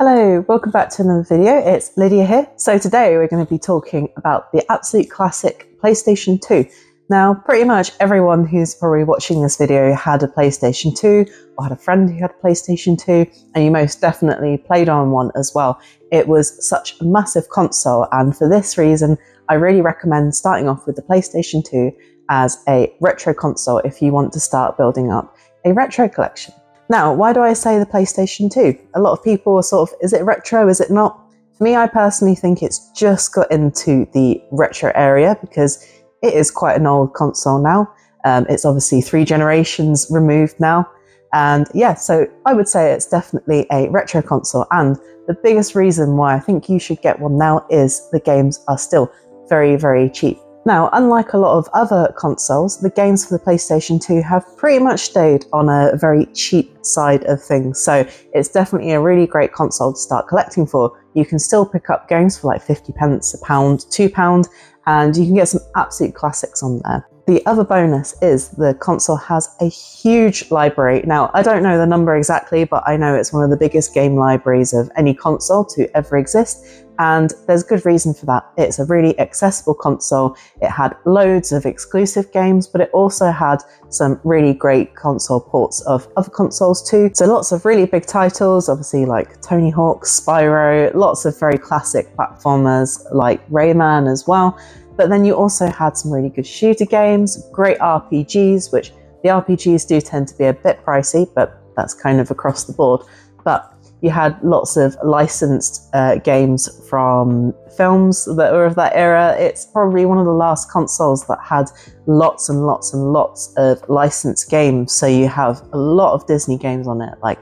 Hello, welcome back to another video. It's Lydia here. So today we're going to be talking about the absolute classic PlayStation 2. Now, pretty much everyone who's probably watching this video had a PlayStation 2 or had a friend who had a PlayStation 2, and you most definitely played on one as well. It was such a massive console, and for this reason, I really recommend starting off with the PlayStation 2 as a retro console if you want to start building up a retro collection. Now, why do I say the PlayStation 2? A lot of people are sort of, is it retro, is it not? For me, I personally think it's just got into the retro area because it is quite an old console now. It's obviously 3 generations removed now. And yeah, so I would say it's definitely a retro console. And the biggest reason why I think you should get one now is the games are still very, very cheap. Now, unlike a lot of other consoles, the games for the PlayStation 2 have pretty much stayed on a very cheap side of things. So it's definitely a really great console to start collecting for. You can still pick up games for like 50 pence, £1, £2, and you can get some absolute classics on there. The other bonus is the console has a huge library. Now, I don't know the number exactly, but I know it's one of the biggest game libraries of any console to ever exist. And there's good reason for that. It's a really accessible console. It had loads of exclusive games, but it also had some really great console ports of other consoles too. So lots of really big titles, obviously like Tony Hawk, Spyro, lots of very classic platformers like Rayman as well. But then you also had some really good shooter games, great RPGs, which the RPGs do tend to be a bit pricey, but that's kind of across the board. But you had lots of licensed games from films that were of that era. It's probably one of the last consoles that had lots and lots and lots of licensed games. So you have a lot of Disney games on it, like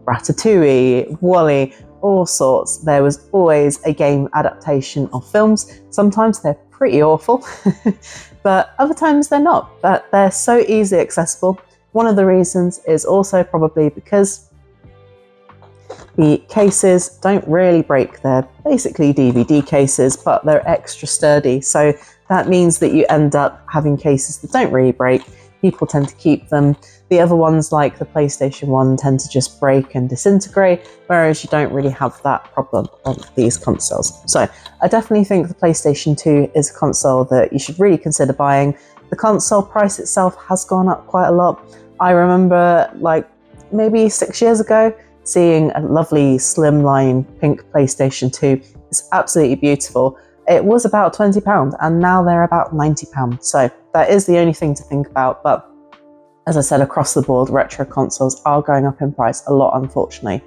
Ratatouille, WALL-E, all sorts. There was always a game adaptation of films. Sometimes they're pretty awful, but other times they're not. But they're so easily accessible. One of the reasons is also probably because the cases don't really break. They're basically DVD cases, but they're extra sturdy. So that means that you end up having cases that don't really break. People tend to keep them. The other ones, like the PlayStation 1, tend to just break and disintegrate, whereas you don't really have that problem on these consoles. So I definitely think the PlayStation 2 is a console that you should really consider buying. The console price itself has gone up quite a lot. I remember like maybe 6 years ago, seeing a lovely slimline pink PlayStation 2. It's absolutely beautiful. It was about £20 and now they're about £90. So that is the only thing to think about. But as I said, across the board, retro consoles are going up in price a lot, unfortunately.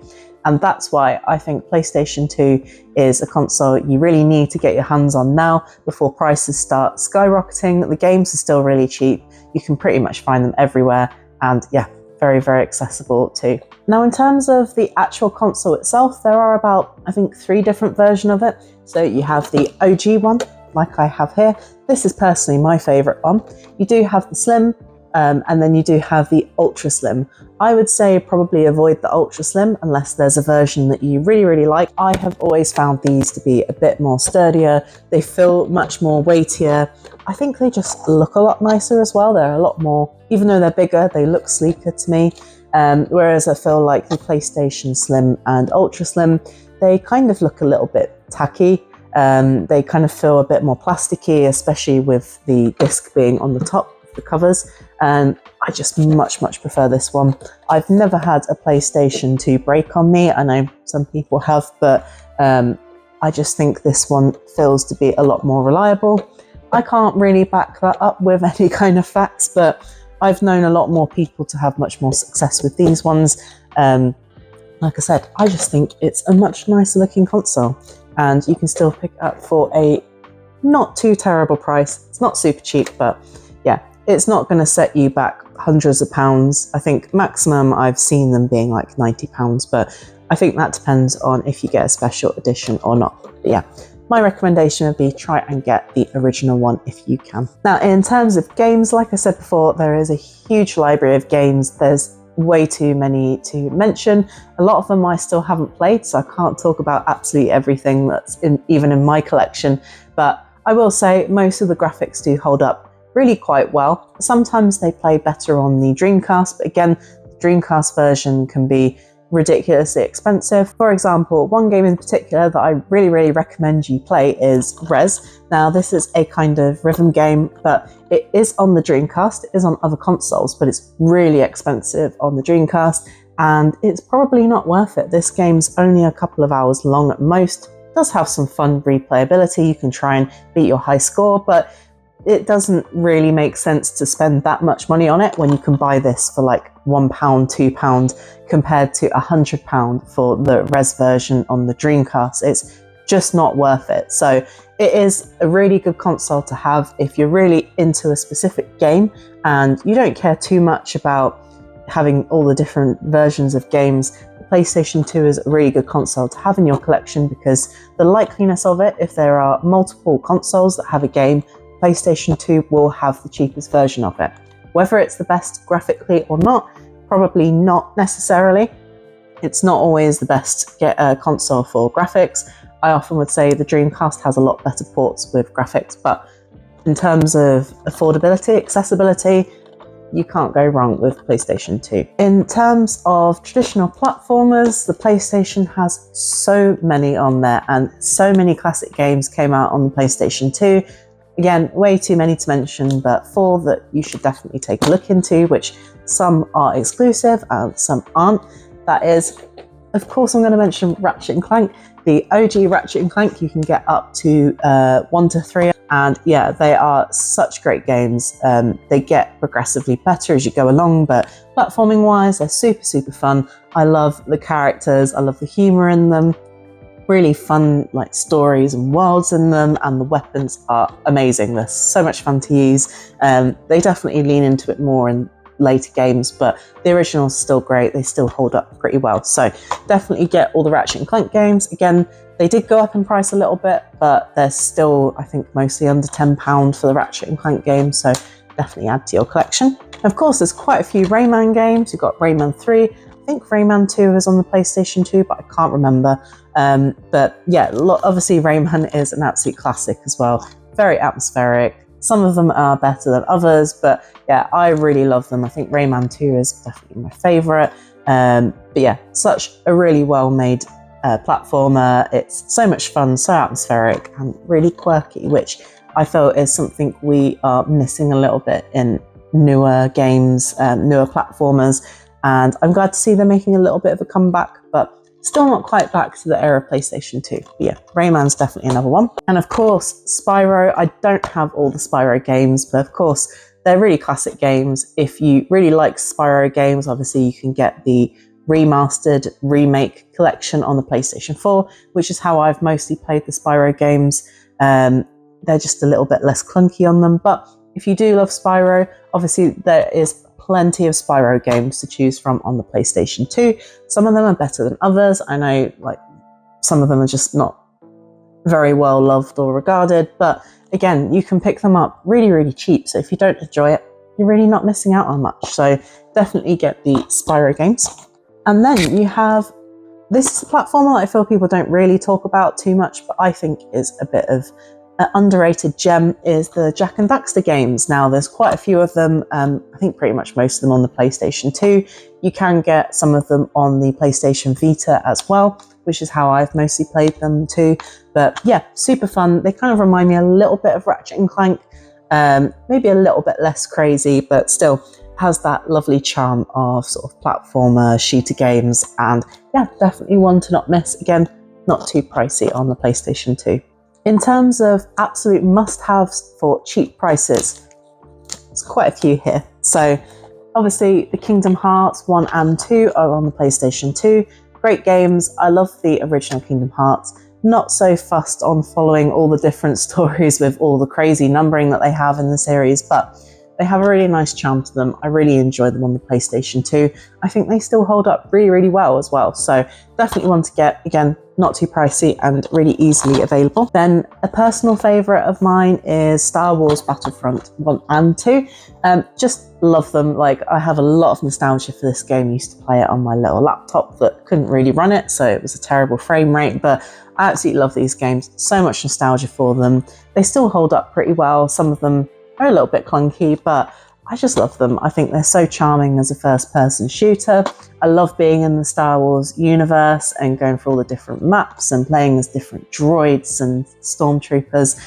And that's why I think PlayStation 2 is a console you really need to get your hands on now before prices start skyrocketing. The games are still really cheap. You can pretty much find them everywhere. And yeah, very, very accessible too. Now, in terms of the actual console itself, there are about, I think, 3 different versions of it. So you have the OG one, like I have here. This is personally my favorite one. You do have the Slim, and then you do have the Ultra Slim. I would say probably avoid the Ultra Slim unless there's a version that you really, really like. I have always found these to be a bit more sturdier. They feel much more weightier. I think they just look a lot nicer as well. They're a lot more, even though they're bigger, they look sleeker to me. Whereas I feel like the PlayStation Slim and Ultra Slim, they kind of look a little bit tacky. They kind of feel a bit more plasticky, especially with the disc being on the top of the covers. And I just much prefer this one. I've never had a PlayStation 2 break on me. I know some people have, but I just think this one feels to be a lot more reliable. I can't really back that up with any kind of facts, but I've known a lot more people to have much more success with these ones. Like I said, I just think it's a much nicer looking console, and you can still pick it up for a not too terrible price. It's not super cheap, but yeah, it's not going to set you back hundreds of pounds. I think maximum I've seen them being like £90, but I think that depends on if you get a special edition or not. But yeah, my recommendation would be try and get the original one if you can. Now, in terms of games, like I said before, there is a huge library of games. There's way too many to mention. A lot of them I still haven't played, so I can't talk about absolutely everything that's even in my collection. But I will say most of the graphics do hold up really quite well. Sometimes they play better on the Dreamcast, but again, the Dreamcast version can be ridiculously expensive. For example, one game in particular that I really recommend you play is Rez. Now, this is a kind of rhythm game, but it is on the Dreamcast. It is on other consoles, but it's really expensive on the Dreamcast, and it's probably not worth it. This game's only a couple of hours long at most. It does have some fun replayability. You can try and beat your high score, but it doesn't really make sense to spend that much money on it when you can buy this for like £1, £2 compared to £100 for the Rez version on the Dreamcast. It's just not worth it. So it is a really good console to have if you're really into a specific game and you don't care too much about having all the different versions of games. The PlayStation 2 is a really good console to have in your collection because the likeliness of it, if there are multiple consoles that have a game, PlayStation 2 will have the cheapest version of it. Whether it's the best graphically or not, probably not necessarily. It's not always the best console for graphics. I often would say the Dreamcast has a lot better ports with graphics, but in terms of affordability, accessibility, you can't go wrong with PlayStation 2. In terms of traditional platformers, the PlayStation has so many on there, and so many classic games came out on the PlayStation 2. Again, way too many to mention, but 4 that you should definitely take a look into, which some are exclusive and some aren't. That is, of course, I'm going to mention Ratchet & Clank. The OG Ratchet & Clank you can get up to 1 to 3, and yeah, they are such great games. They get progressively better as you go along, but platforming wise, they're super fun. I love the characters, I love the humour in them. Really fun like stories and worlds in them, and the weapons are amazing. They're so much fun to use. They definitely lean into it more in later games, but the original's still great. They still hold up pretty well. So definitely get all the Ratchet & Clank games. Again, they did go up in price a little bit, but they're still, I think, mostly under £10 for the Ratchet & Clank games. So definitely add to your collection. Of course, there's quite a few Rayman games. You've got Rayman 3. I think Rayman 2 is on the PlayStation 2, but I can't remember. But yeah, obviously Rayman is an absolute classic as well. Very atmospheric. Some of them are better than others, but yeah, I really love them. I think Rayman 2 is definitely my favourite. But yeah, such a really well-made platformer. It's so much fun, so atmospheric, and really quirky, which I feel is something we are missing a little bit in newer games, newer platformers. And I'm glad to see they're making a little bit of a comeback, but still not quite back to the era of PlayStation 2. But yeah, Rayman's definitely another one. And of course, Spyro. I don't have all the Spyro games, but of course, they're really classic games. If you really like Spyro games, obviously you can get the remastered remake collection on the PlayStation 4, which is how I've mostly played the Spyro games. They're just a little bit less clunky on them. But if you do love Spyro, obviously there is plenty of Spyro games to choose from on the PlayStation 2. Some of them are better than others. I know like some of them are just not very well loved or regarded, but again, you can pick them up really cheap. So if you don't enjoy it, you're really not missing out on much. So definitely get the Spyro games. And then you have, this is a platformer that I feel people don't really talk about too much, but I think is a bit of an underrated gem, is the Jak and Daxter games. Now, there's quite a few of them. I think pretty much most of them on the PlayStation 2. You can get some of them on the PlayStation Vita as well, which is how I've mostly played them too. But yeah, super fun. They kind of remind me a little bit of Ratchet and Clank, maybe a little bit less crazy, but still has that lovely charm of sort of platformer shooter games. And yeah, definitely one to not miss. Again, not too pricey on the PlayStation 2. In terms of absolute must-haves for cheap prices, there's quite a few here. So obviously the Kingdom Hearts 1 and 2 are on the PlayStation 2. Great games. I love the original Kingdom Hearts. Not so fussed on following all the different stories with all the crazy numbering that they have in the series, but they have a really nice charm to them. I really enjoy them on the PlayStation 2. I think they still hold up really well as well. So definitely one to get. Again, not too pricey and really easily available. Then a personal favourite of mine is Star Wars Battlefront 1 and 2. Just love them. Like, I have a lot of nostalgia for this game. I used to play it on my little laptop that couldn't really run it, so it was a terrible frame rate, but I absolutely love these games. So much nostalgia for them. They still hold up pretty well. Some of them are a little bit clunky, but I just love them. I think they're so charming as a first-person shooter. I love being in the Star Wars universe and going through all the different maps and playing as different droids and stormtroopers.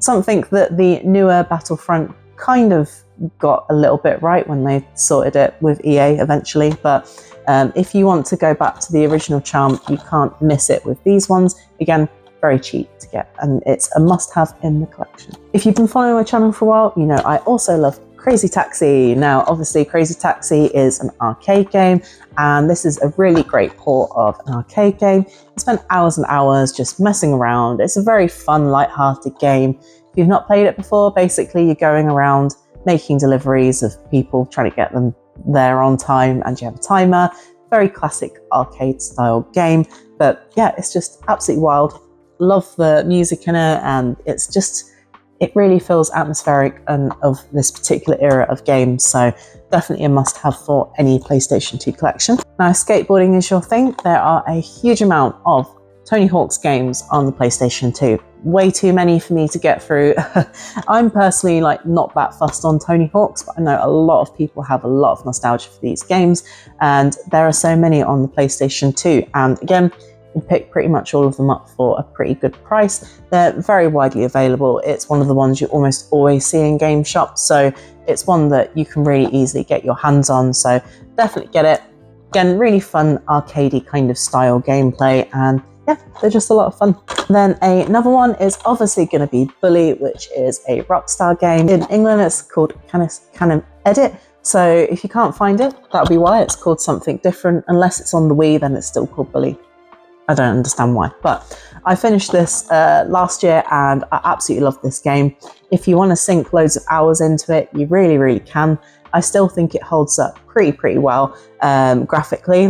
Something that the newer Battlefront kind of got a little bit right when they sorted it with EA eventually. But if you want to go back to the original charm, you can't miss it with these ones. Again, very cheap to get, and it's a must-have in the collection. If you've been following my channel for a while, you know I also love Crazy Taxi. Now, obviously, Crazy Taxi is an arcade game, and this is a really great port of an arcade game. I spent hours and hours just messing around. It's a very fun, light-hearted game. If you've not played it before, basically you're going around making deliveries of people, trying to get them there on time, and you have a timer. Very classic arcade-style game, but yeah, it's just absolutely wild. Love the music in it, and it really feels atmospheric and of this particular era of games, so definitely a must-have for any PlayStation 2 collection. Now, if skateboarding is your thing, there are a huge amount of Tony Hawk's games on the PlayStation 2. Way too many for me to get through. I'm personally not that fussed on Tony Hawk's, but I know a lot of people have a lot of nostalgia for these games, and there are so many on the PlayStation 2. And again, you can pick pretty much all of them up for a pretty good price. They're very widely available. It's one of the ones you almost always see in game shops, so it's one that you can really easily get your hands on, so definitely get it. Again, really fun arcadey kind of style gameplay, and yeah, they're just a lot of fun. Then another one is obviously going to be Bully, which is a Rockstar game. In England, it's called Canon Edit. So if you can't find it, that'll be why. It's called something different. Unless it's on the Wii, then it's still called Bully. I don't understand why, but I finished this last year and I absolutely love this game. If you want to sink loads of hours into it, you really, really can. I still think it holds up pretty well graphically.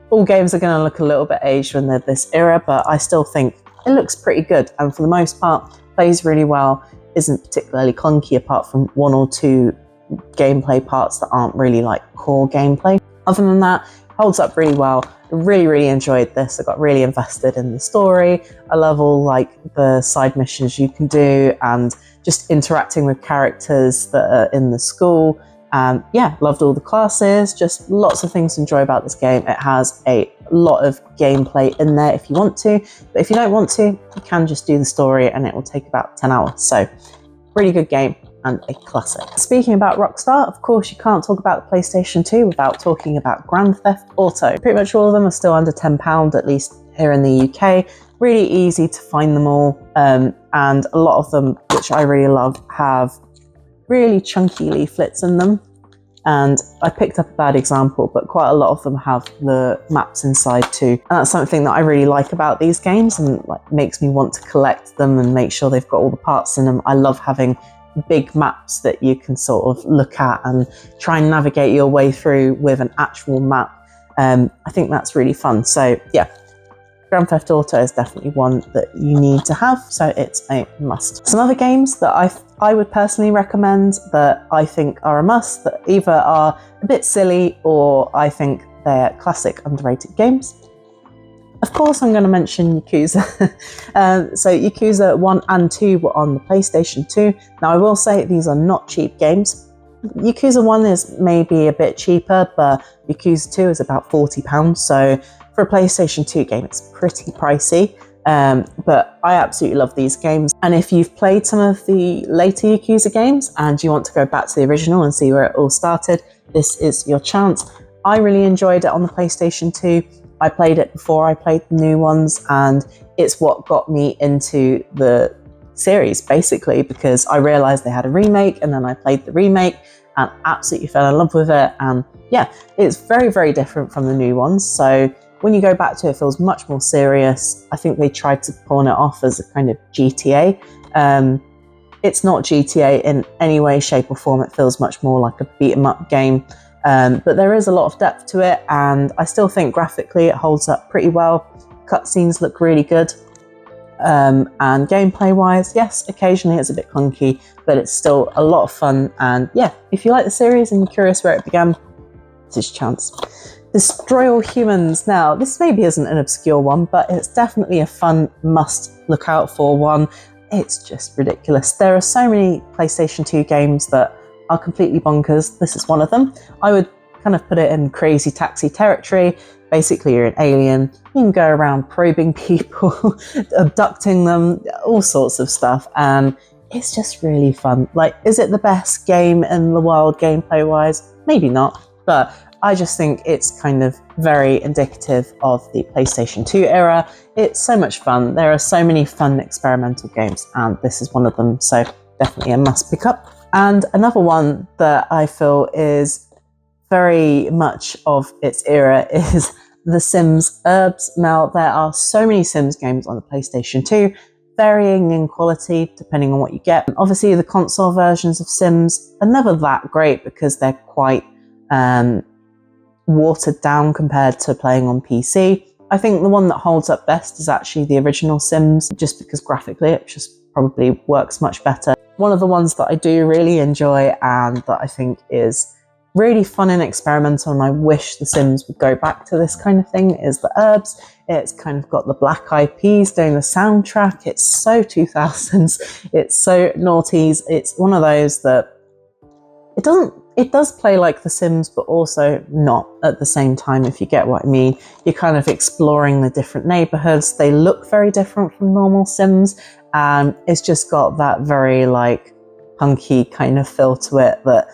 All games are going to look a little bit aged when they're this era, but I still think it looks pretty good, and for the most part plays really well, isn't particularly clunky apart from one or two gameplay parts that aren't really core gameplay. Other than that, holds up really well. I really enjoyed this. I got really invested in the story. I love all the side missions you can do and just interacting with characters that are in the school. Yeah, loved all the classes, just lots of things to enjoy about this game. It has a lot of gameplay in there if you want to, but if you don't want to, you can just do the story and it will take about 10 hours. So really good game and a classic. Speaking about Rockstar, of course you can't talk about the PlayStation 2 without talking about Grand Theft Auto. Pretty much all of them are still under £10, at least here in the UK. Really easy to find them all, and a lot of them, which I really love, have really chunky leaflets in them. And I picked up a bad example, but quite a lot of them have the maps inside too. And that's something that I really like about these games, and makes me want to collect them and make sure they've got all the parts in them. I love having big maps that you can sort of look at and try and navigate your way through with an actual map. I think that's really fun. So yeah, Grand Theft Auto is definitely one that you need to have, so it's a must. Some other games that I would personally recommend that I think are a must, that either are a bit silly or I think they're classic underrated games. Of course, I'm going to mention Yakuza. So Yakuza 1 and 2 were on the PlayStation 2. Now, I will say these are not cheap games. Yakuza 1 is maybe a bit cheaper, but Yakuza 2 is about £40. So for a PlayStation 2 game, it's pretty pricey. But I absolutely love these games. And if you've played some of the later Yakuza games and you want to go back to the original and see where it all started, this is your chance. I really enjoyed it on the PlayStation 2. I played it before I played the new ones, and it's what got me into the series, basically, because I realized they had a remake, and then I played the remake and absolutely fell in love with it. And yeah, it's very different from the new ones. So when you go back to it, it feels much more serious. I think they tried to pawn it off as a kind of GTA. It's not GTA in any way, shape or form. It feels much more like a beat 'em up game. But there is a lot of depth to it, and I still think graphically it holds up pretty well. Cutscenes look really good. And gameplay wise, yes, occasionally it's a bit clunky, but it's still a lot of fun. And yeah, if you like the series and you're curious where it began, this is your chance. Destroy All Humans. Now, this maybe isn't an obscure one, but it's definitely a fun must look out for one. it's just ridiculous. There are so many PlayStation 2 games that are completely bonkers. This is one of them. I would kind of put it in crazy taxi territory. Basically, you're an alien. You can go around probing people, abducting them, all sorts of stuff. And it's just really fun. Like, is it the best game in the world gameplay-wise? Maybe not. But I just think it's kind of very indicative of the PlayStation 2 era. It's so much fun. There are so many fun experimental games, and this is one of them. So definitely a must pick up. And another one that I feel is very much of its era is The Sims Urbz. Now, there are so many Sims games on the PlayStation 2, varying in quality depending on what you get. Obviously, the console versions of Sims are never that great because they're quite watered down compared to playing on PC. I think the one that holds up best is actually the original Sims, just because graphically it just probably works much better. One of the ones that I do really enjoy and that I think is really fun and experimental, and I wish The Sims would go back to this kind of thing, is the Urbz. It's kind of got the Black Eyed Peas doing the soundtrack. It's so 2000s. It's so noughties. It's one of those that it does play like The Sims, but also not at the same time, if you get what I mean. You're kind of exploring the different neighborhoods. They look very different from normal Sims, and it's just got that very like punky kind of feel to it that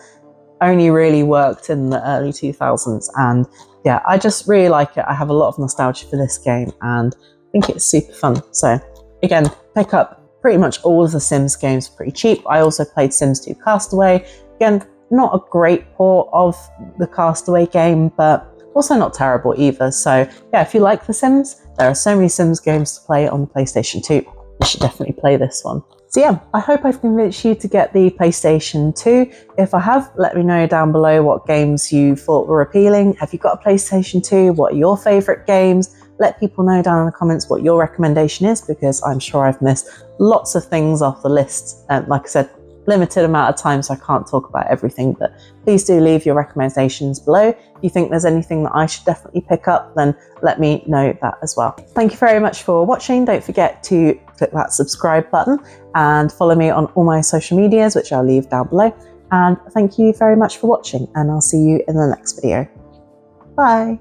only really worked in the early 2000s. And yeah, I just really like it. I have a lot of nostalgia for this game and I think it's super fun. So again, pick up pretty much all of the Sims games pretty cheap. I also played Sims 2 Castaway. Again, not a great port of the Castaway game, but also not terrible either. So yeah, if you like The Sims, there are so many Sims games to play on the PlayStation 2. You should definitely play this one. So yeah, I hope I've convinced you to get the PlayStation 2. If I have, let me know down below what games you thought were appealing. Have you got a PlayStation 2? What are your favourite games? Let people know down in the comments what your recommendation is, because I'm sure I've missed lots of things off the list. And like I said, limited amount of time, so I can't talk about everything, but please do leave your recommendations below. If you think there's anything that I should definitely pick up, then let me know that as well. Thank you very much for watching. Don't forget to click that subscribe button and follow me on all my social medias, which I'll leave down below. And thank you very much for watching, and I'll see you in the next video. Bye.